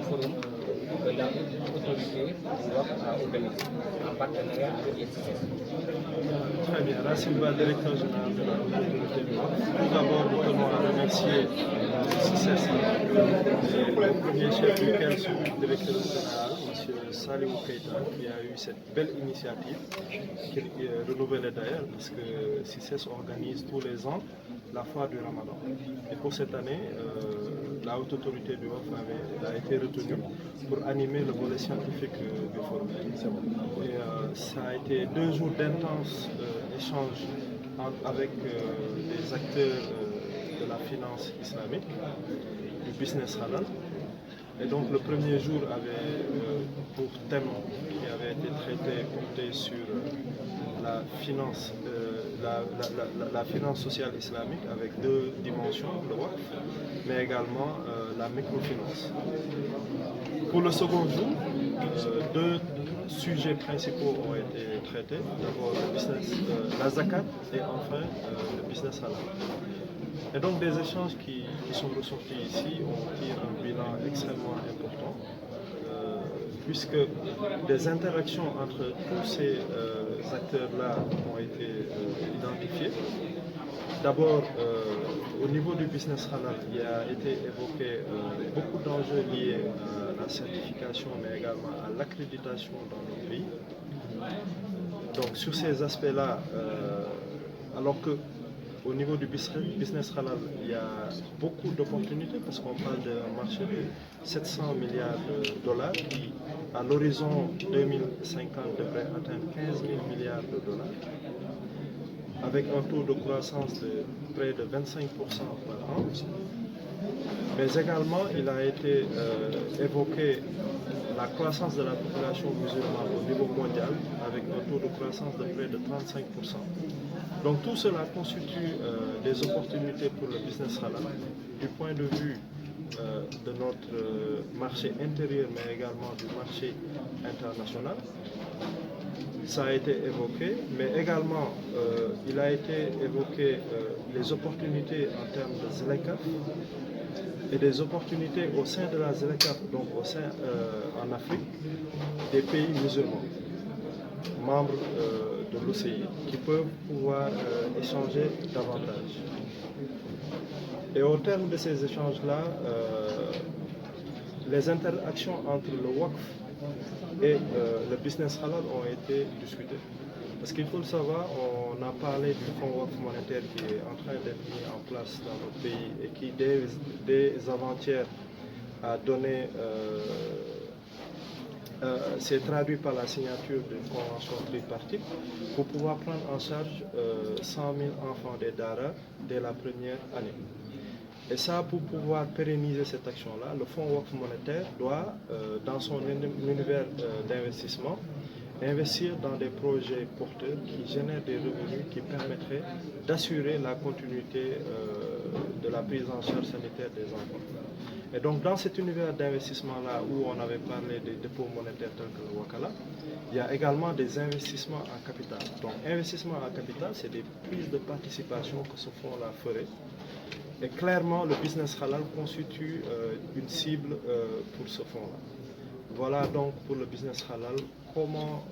Forum que l'autorité doit organiser en partenariat avec les CICES. Très bien, Racine Ba, directeur général de la l'autorité du WACF. Tout d'abord, nous tenons à remercier CICES et le premier chef duquel son directeur général, M. Salimou Keïta, qui a eu cette belle initiative, qui est renouvelée d'ailleurs, parce que CICES organise tous les ans la foire du Ramadan. Et pour cette année, la haute autorité du WACF a été retenue pour animer le volet scientifique du forum. Et ça a été 2 jours d'intenses échanges avec des acteurs de la finance islamique, du business halal. Et donc le premier jour avait pour thème qui avait été traité porté sur la finance, la finance sociale islamique avec 2 dimensions, le WACF, mais également la microfinance. Pour le second jour, 2 sujets principaux ont été traités. D'abord le business, la zakat et enfin le business halal. Et donc des échanges qui sont ressortis ici, on tire un bilan extrêmement important, puisque des interactions entre tous ces acteurs-là ont été identifiées. D'abord, au niveau du business halal, il a été évoqué beaucoup d'enjeux liés à la certification, mais également à l'accréditation dans nos pays. Donc sur ces aspects-là, alors que au niveau du business halal, il y a beaucoup d'opportunités parce qu'on parle d'un marché de 700 milliards de dollars qui, à l'horizon 2050, devrait atteindre 15 000 milliards de dollars, avec un taux de croissance de près de 25% par an. Mais également, il a été évoqué la croissance de la population musulmane au niveau mondial, avec un taux de croissance de près de 35%. Donc tout cela constitue des opportunités pour le business halal du point de vue de notre marché intérieur, mais également du marché international. Ça a été évoqué, mais également il a été évoqué les opportunités en termes de ZLECAf et des opportunités au sein de la ZLECAf, donc au sein en Afrique, des pays musulmans, membres de l'OCI, qui peuvent pouvoir échanger davantage. Et au terme de ces échanges-là, les interactions entre le WACF et le business halal ont été discutées. Parce qu'il faut le savoir, on a parlé du fonds WACF monétaire qui est en train d'être mis en place dans notre pays et qui, dès avant-hier, a donné, s'est traduit par la signature d'une convention tripartite pour pouvoir prendre en charge 100 000 enfants des Dara dès la première année. Et ça, pour pouvoir pérenniser cette action-là, le fonds WACF monétaire doit, dans son univers d'investissement, investir dans des projets porteurs qui génèrent des revenus qui permettraient d'assurer la continuité de la prise en charge sanitaire des enfants. Et donc dans cet univers d'investissement-là où on avait parlé des dépôts monétaires tels que le Wakala, il y a également des investissements en capital. Donc investissement en capital, c'est des prises de participation que ce fonds-là ferait. Et clairement, le business halal constitue une cible pour ce fonds-là. Voilà donc pour le business halal comment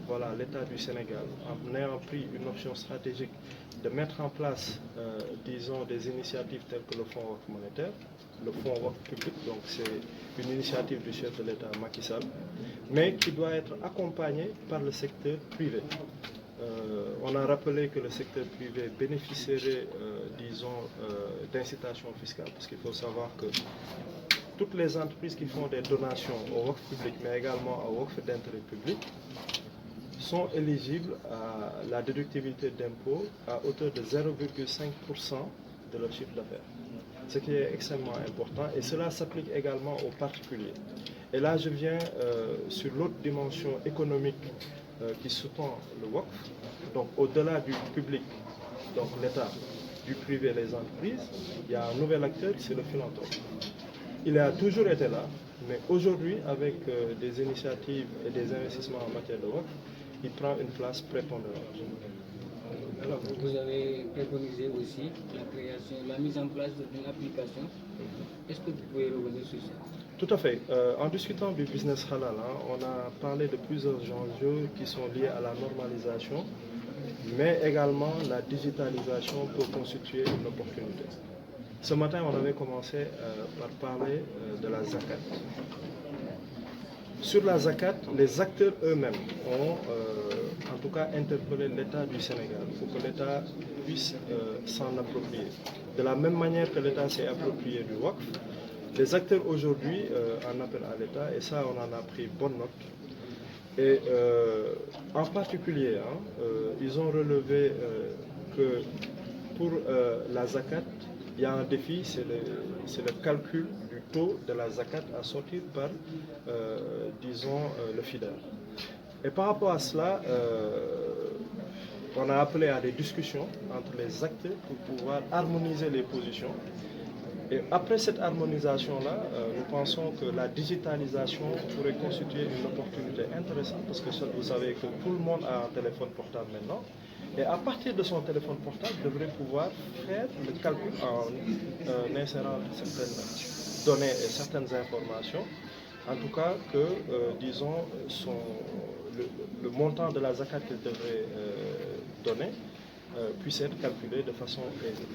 voilà, l'État du Sénégal, en ayant pris une option stratégique de mettre en place, disons, des initiatives telles que le fonds WACF monétaire, le fonds WACF public, donc c'est une initiative du chef de l'État Macky Sall, mais qui doit être accompagnée par le secteur privé. On a rappelé que le secteur privé bénéficierait, disons, d'incitations fiscales, parce qu'il faut savoir que toutes les entreprises qui font des donations au WACF public, mais également au WACF d'intérêt public, sont éligibles à la déductibilité d'impôt à hauteur de 0,5% de leur chiffre d'affaires. Ce qui est extrêmement important, et cela s'applique également aux particuliers. Et là, je viens sur l'autre dimension économique qui sous-tend le WACF, donc au-delà du public, donc l'État, du privé et les entreprises, il y a un nouvel acteur, c'est le philanthrope. il a toujours été là, mais aujourd'hui, avec des initiatives et des investissements en matière de WACF, il prend une place prépondérante. Alors, vous avez préconisé aussi la mise en place d'une application. Est-ce que vous pouvez revenir sur ça? Tout à fait. En discutant du business halal, on a parlé de plusieurs enjeux qui sont liés à la normalisation, mais également la digitalisation peut constituer une opportunité. Ce matin, on avait commencé par parler de la zakat. Sur la zakat, les acteurs eux-mêmes ont en tout cas interpellé l'État du Sénégal pour que l'État puisse s'en approprier. De la même manière que l'État s'est approprié du WACF, les acteurs aujourd'hui en appellent à l'État et ça on en a pris bonne note. Et en particulier, ils ont relevé que pour la zakat, il y a un défi, c'est le calcul du taux de la zakat à sortir par, disons, le FIDER. Et par rapport à cela, on a appelé à des discussions entre les acteurs pour pouvoir harmoniser les positions. Et après cette harmonisation-là, nous pensons que la digitalisation pourrait constituer une opportunité intéressante parce que vous savez que tout le monde a un téléphone portable maintenant. Et à partir de son téléphone portable, devrait pouvoir faire le calcul en insérant certaines données et certaines informations. En tout cas, que, disons, le montant de la zakat qu'il devrait donner puisse être calculé de façon aisée.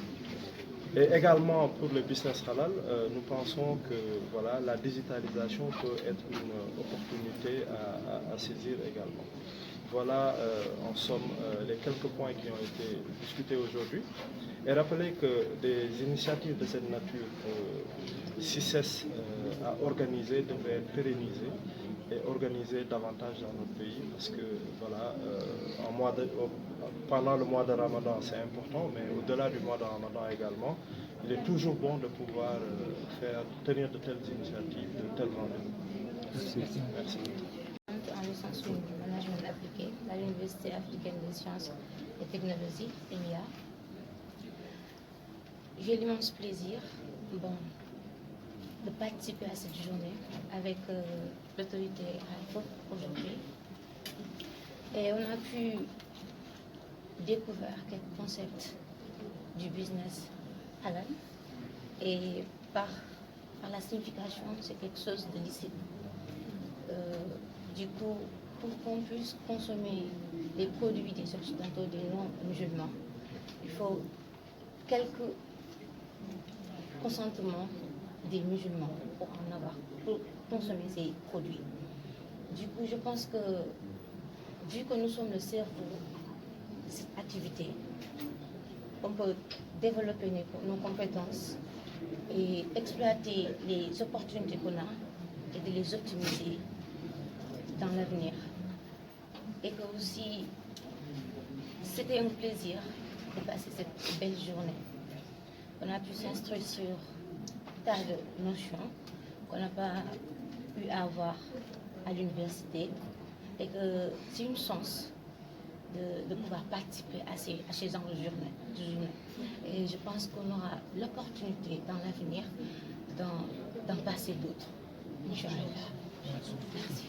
Et également pour le business halal, nous pensons que voilà, la digitalisation peut être une opportunité à saisir également. Voilà en somme les quelques points qui ont été discutés aujourd'hui. Et rappeler que des initiatives de cette nature, CICES a organisé, devraient être pérennisées et organisées davantage dans notre pays parce que voilà, pendant le mois de Ramadan c'est important, mais au-delà du mois de Ramadan également, il est toujours bon de pouvoir tenir de telles initiatives, de tels rendez-vous. Merci. En licence du management appliqué à l'Université africaine des sciences et technologies, UNIA. J'ai l'immense plaisir de participer à cette journée avec l'autorité AIFOP aujourd'hui. Et on a pu découvrir quelques concepts du business halal. Et par la signification, c'est quelque chose de licite. Du coup, pour qu'on puisse consommer les produits des occidentaux, des non-musulmans, il faut quelques consentements des musulmans pour en avoir, pour consommer ces produits. Du coup, je pense que, vu que nous sommes le cerveau de cette activité, on peut développer nos compétences et exploiter les opportunités qu'on a et de les optimiser dans l'avenir. Et que aussi, c'était un plaisir de passer cette belle journée. On a pu s'instruire sur tas de notions qu'on n'a pas pu avoir à l'université et que c'est une chance de pouvoir participer à ces journées. Et je pense qu'on aura l'opportunité dans l'avenir d'en passer d'autres. Inch'Allah. Merci.